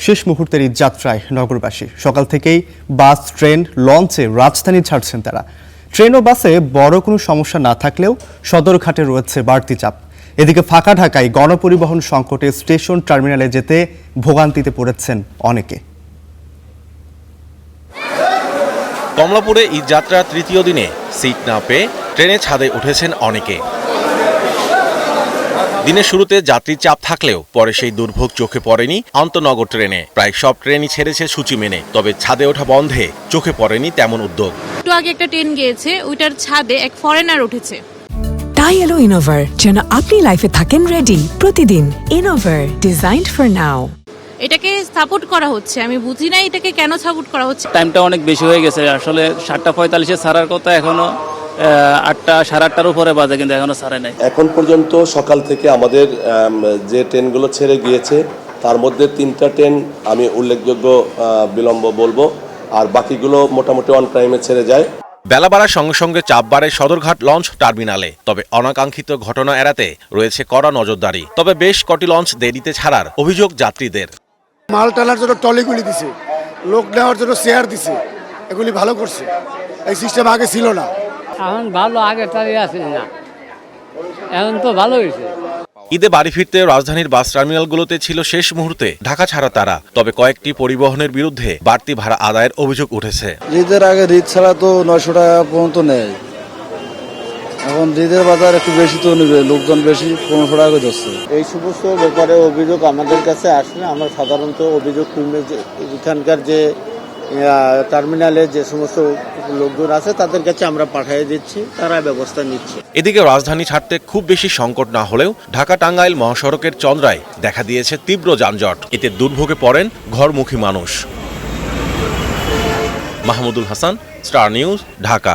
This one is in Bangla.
শেষ মুহূর্তের এই যাত্রায় নগরবাসী সকাল থেকেই বাস, ট্রেন, লঞ্চে রাজধানী ছাড়ছেন তারা। ট্রেন ও বাসে বড় কোনো সমস্যা না থাকলেও সদরঘাটে রয়েছে বাড়তি চাপ। এদিকে ফাঁকা ঢাকায় গণপরিবহন সংকটে স্টেশন টার্মিনালে যেতে ভোগান্তিতে পড়েছেন অনেকে। কমলাপুরে ঈদযাত্রার তৃতীয় দিনে সিট না পেয়ে ট্রেনের ছাদে উঠেছেন অনেকে। দিনের শুরুতে যাত্রীর চাপ থাকলেও পরে সেই দুর্ভোগ চোখে পড়েনি আন্তনগর ট্রেনে। প্রায় সব ট্রেনই ছেড়েছে সূচি মেনে, তবে ছাদে ওঠা বন্ধে চোখে পড়েনি তেমন উদ্যোগ। একটু আগে একটা ট্রেন গিয়েছে, ওইটার ছাদে এক ফরেনার উঠেছে। তাই এলো ইনোভার, যেন আপনি লাইফে থাকেন রেডি প্রতিদিন। Innova, designed for now. এটাকে সাপোর্ট করা হচ্ছে, আমি বুঝি না এটাকে কেন সাপোর্ট করা হচ্ছে। টাইমটা অনেক বেশি হয়ে গেছে, আসলে 7:45 ছাড়ার কথা, এখনো 8টা সাড়ে 8টার উপরে বাজে, কিন্তু এখনো ছাড়ে নাই। এখন পর্যন্ত সকাল থেকে আমাদের যে ট্রেনগুলো ছেড়ে গিয়েছে তার মধ্যে 3টা ট্রেন আমি উল্লেখযোগ্য বিলম্ব বলবো, আর বাকিগুলো মোটামুটি অন টাইমে ছেড়ে যায়। বেলা বাড়ার সঙ্গে সঙ্গে চাপ বাড়ে সদরঘাট লঞ্চ টার্মিনালে। তবে অনাকাঙ্ক্ষিত ঘটনা এড়াতে রয়েছে কড়া নজরদারি। তবে বেশ কটি লঞ্চ দেরিতে ছাড়ার অভিযোগ যাত্রীদের। মাল টানার জন্য ট্রলিগুলি দিছে, লোক নেওয়ার জন্য চেয়ার দিছে, এগুলি ভালো করছে। এই সিস্টেম আগে ছিল না। এখন ভালো, আগে তাই আছে না, এখন তো ভালো হয়েছে। ঈদে বাড়ি ফিরতে রাজধানীর বাস টার্মিনালগুলোতে ছিল শেষ মুহূর্তে ঢাকা ছাড়া তারা। তবে কয়েকটি পরিবহনের বিরুদ্ধে বাড়তি ভাড়া আদায়ের অভিযোগ উঠেছে। ঈদের আগে রিদ ছাড়া তো 900 টাকা পর্যন্ত নেয়, এখন রিদের বাজার একটু বেশি তো নেবে, লোকজন বেশি, 1500 টাকা যাচ্ছে। এই সমস্ত ব্যাপারে অভিযোগ আমাদের কাছে আসলে আমরা সাধারণত অভিযোগ এখানকার যে টার্মিনালে যে সমস্ত লোকজন আছে তাদের কাছে আমরা পাঠিয়ে দিচ্ছি, তারা ব্যবস্থা নিচ্ছে। এদিকে রাজধানী ছাড়তে খুব বেশি সংকট না হলেও ঢাকা টাঙ্গাইল মহাসড়কের চন্দ্রায় দেখা দিয়েছে তীব্র যানজট। এতে দুর্ভোগে পড়েন ঘরমুখী মানুষ। Mahmudul Hasan, star news, Dhaka.